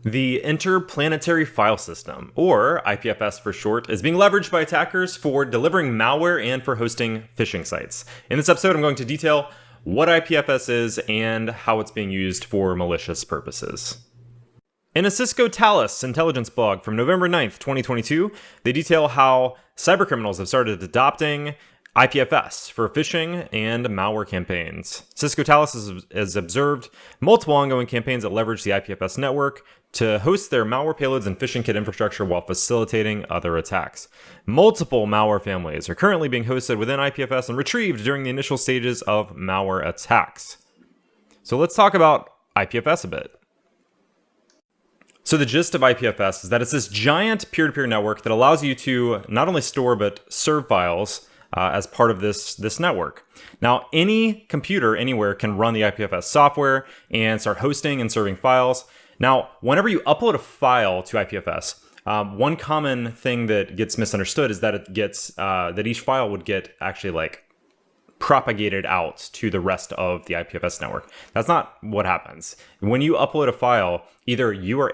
The Interplanetary File System, or IPFS for short, is being leveraged by attackers for delivering malware and for hosting phishing sites. In this episode, I'm going to detail what IPFS is and how it's being used for malicious purposes. In a Cisco Talos intelligence blog from November 9th, 2022, they detail how cybercriminals have started adopting IPFS for phishing and malware campaigns. Cisco Talos has observed multiple ongoing campaigns that leverage the IPFS network to host their malware payloads and phishing kit infrastructure while facilitating other attacks. Multiple malware families are currently being hosted within IPFS and retrieved during the initial stages of malware attacks. So let's talk about IPFS a bit. So the gist of IPFS is that it's this giant peer-to-peer network that allows you to not only store but serve files as part of this network. Now, any computer anywhere can run the IPFS software and start hosting and serving files. Now, whenever you upload a file to IPFS, one common thing that gets misunderstood is that that each file would get actually propagated out to the rest of the IPFS network. That's not what happens. When you upload a file, either you are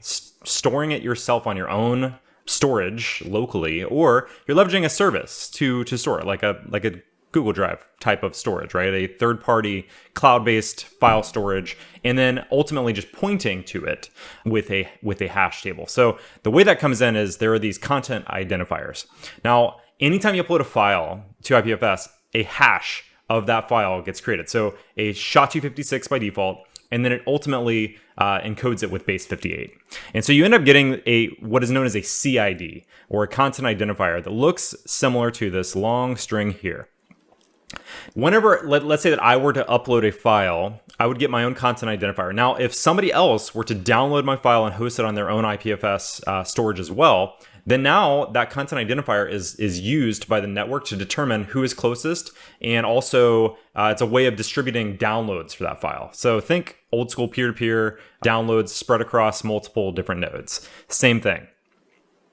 storing it yourself on your own storage locally, or you're leveraging a service to store it, like a Google Drive type of storage, right? A third-party cloud-based file storage, and then ultimately just pointing to it with a hash table. So the way that comes in is there are these content identifiers. Now, anytime you upload a file to IPFS, a hash of that file gets created. So a SHA-256 by default, and then it ultimately encodes it with base 58. And so you end up getting what is known as a CID, or a content identifier, that looks similar to this long string here. Whenever, let's say that I were to upload a file, I would get my own content identifier. Now, if somebody else were to download my file and host it on their own IPFS storage as well, then now that content identifier is used by the network to determine who is closest, and also it's a way of distributing downloads for that file. So think old school peer-to-peer downloads spread across multiple different nodes. Same thing.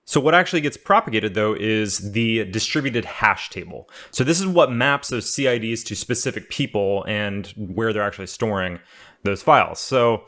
So what actually gets propagated, though, is the distributed hash table. So this is what maps those CIDs to specific people and where they're actually storing those files. So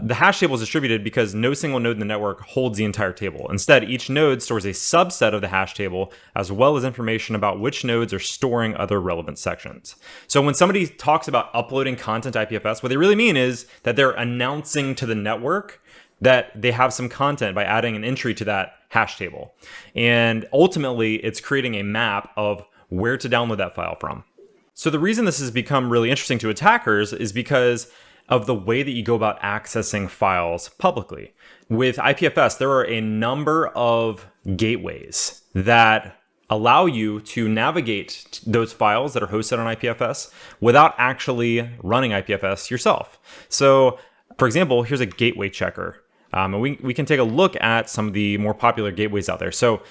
the hash table is distributed because no single node in the network holds the entire table. Instead, each node stores a subset of the hash table, as well as information about which nodes are storing other relevant sections. So when somebody talks about uploading content to IPFS, what they really mean is that they're announcing to the network that they have some content by adding an entry to that hash table. And ultimately, it's creating a map of where to download that file from. So the reason this has become really interesting to attackers is because of the way that you go about accessing files publicly. With IPFS, there are a number of gateways that allow you to navigate those files that are hosted on IPFS without actually running IPFS yourself. So, for example, here's a gateway checker. And we can take a look at some of the more popular gateways out there. So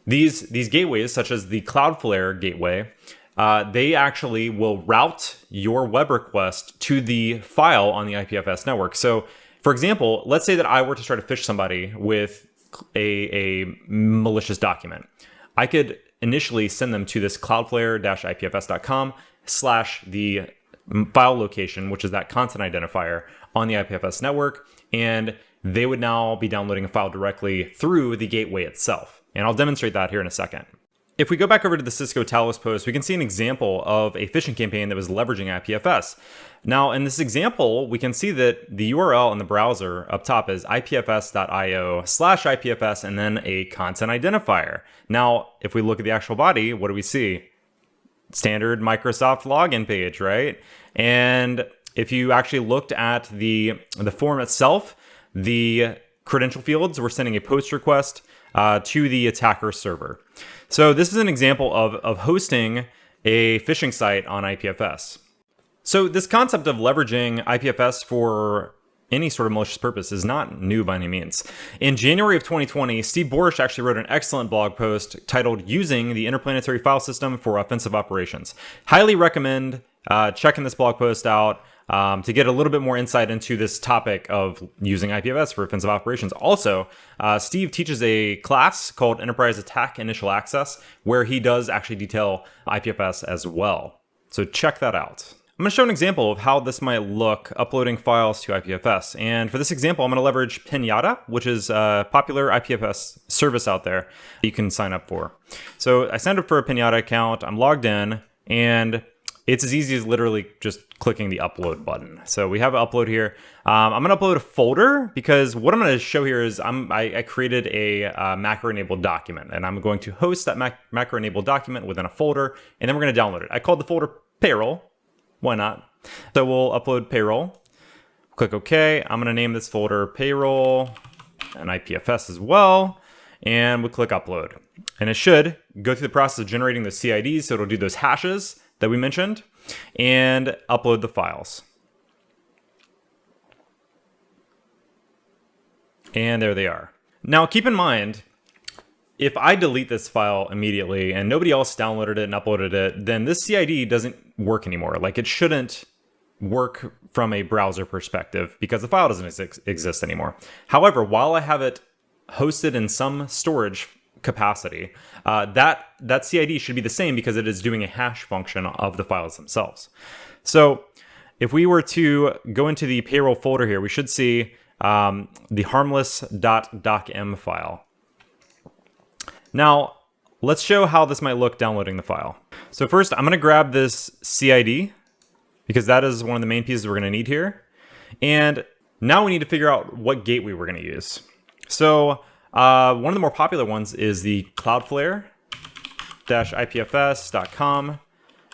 these gateways, such as the Cloudflare gateway, they actually will route your web request to the file on the IPFS network. So, for example, let's say that I were to try to phish somebody with a malicious document. I could initially send them to this cloudflare-ipfs.com / the file location, which is that content identifier on the IPFS network, and they would now be downloading a file directly through the gateway itself. And I'll demonstrate that here in a second. If we go back over to the Cisco Talos post, we can see an example of a phishing campaign that was leveraging IPFS. Now, in this example, we can see that the URL in the browser up top is ipfs.io/IPFS and then a content identifier. Now, if we look at the actual body, what do we see? Standard Microsoft login page, right? And if you actually looked at the form itself, the credential fields were sending a post request to the attacker server. So this is an example of hosting a phishing site on IPFS. So this concept of leveraging IPFS for any sort of malicious purpose is not new by any means. In January of 2020, Steve Borish actually wrote an excellent blog post titled "Using the Interplanetary File System for Offensive Operations." Highly recommend checking this blog post out to get a little bit more insight into this topic of using IPFS for offensive operations. Also, Steve teaches a class called Enterprise Attack Initial Access, where he does actually detail IPFS as well. So check that out. I'm going to show an example of how this might look uploading files to IPFS. And for this example, I'm going to leverage Pinata, which is a popular IPFS service out there that you can sign up for. So I signed up for a Pinata account, I'm logged in, and it's as easy as literally just clicking the upload button. So we have an upload here. I'm going to upload a folder because what I'm going to show here is I created a macro-enabled document, and I'm going to host that macro-enabled document within a folder, and then we're going to download it. I called the folder payroll. Why not? So we'll upload payroll. Click OK. I'm going to name this folder payroll and IPFS as well. And we'll click upload. And it should go through the process of generating the CIDs. So it'll do those hashes that we mentioned and upload the files. And there they are. Now keep in mind, if I delete this file immediately and nobody else downloaded it and uploaded it, then this CID doesn't work anymore. Like, it shouldn't work from a browser perspective because the file doesn't exist anymore. However, while I have it hosted in some storage capacity, that CID should be the same because it is doing a hash function of the files themselves. So if we were to go into the payroll folder here, we should see the harmless.docm file. Now, let's show how this might look downloading the file. So first, I'm going to grab this CID because that is one of the main pieces we're going to need here. And now we need to figure out what gateway we're going to use. So one of the more popular ones is the Cloudflare-ipfs.com.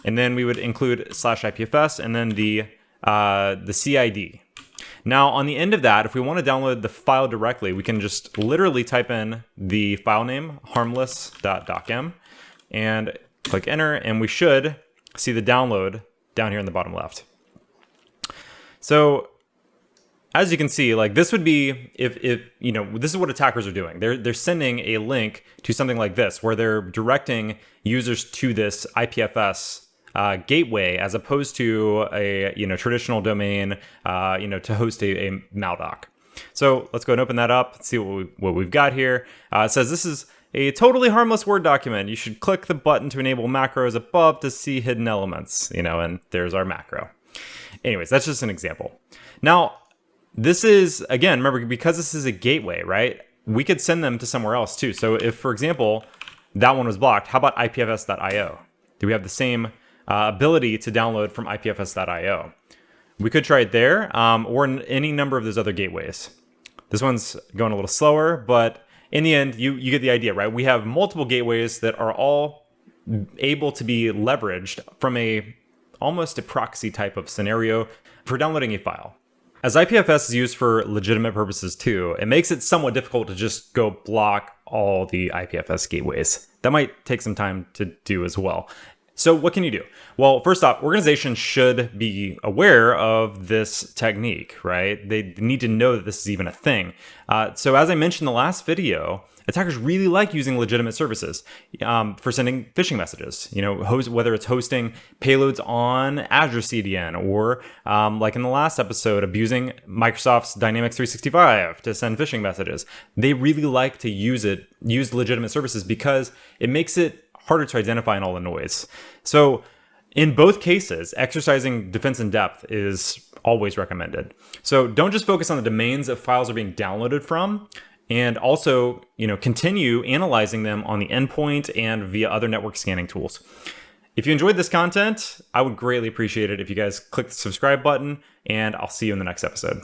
And then we would include /IPFS and then the CID. Now, on the end of that, if we want to download the file directly, we can just literally type in the file name, harmless.docm, and click enter, and we should see the download down here in the bottom left. So as you can see, like, this would be if you know, this is what attackers are doing. They're sending a link to something like this, where they're directing users to this IPFS gateway, as opposed to a traditional domain to host a Maldoc. So let's go and open that up. Let's see what we've got here. It says this is a totally harmless Word document. You should click the button to enable macros above to see hidden elements. And there's our macro. Anyways, that's just an example. Now, this is, again, remember, because this is a gateway, right? We could send them to somewhere else too. So if, for example, that one was blocked, how about IPFS.io? Do we have the same ability to download from IPFS.io? We could try it there, or in any number of those other gateways. This one's going a little slower, but in the end, you get the idea, right? We have multiple gateways that are all able to be leveraged from almost a proxy type of scenario for downloading a file. As IPFS is used for legitimate purposes too, it makes it somewhat difficult to just go block all the IPFS gateways. That might take some time to do as well. So what can you do? Well, first off, organizations should be aware of this technique, right? They need to know that this is even a thing. So as I mentioned in the last video, attackers really like using legitimate services for sending phishing messages. Whether it's hosting payloads on Azure CDN or, like in the last episode, abusing Microsoft's Dynamics 365 to send phishing messages. They really like to use legitimate services because it makes it harder to identify in all the noise. So in both cases, exercising defense in depth is always recommended. So don't just focus on the domains that files are being downloaded from, and also, continue analyzing them on the endpoint and via other network scanning tools. If you enjoyed this content, I would greatly appreciate it if you guys click the subscribe button, and I'll see you in the next episode.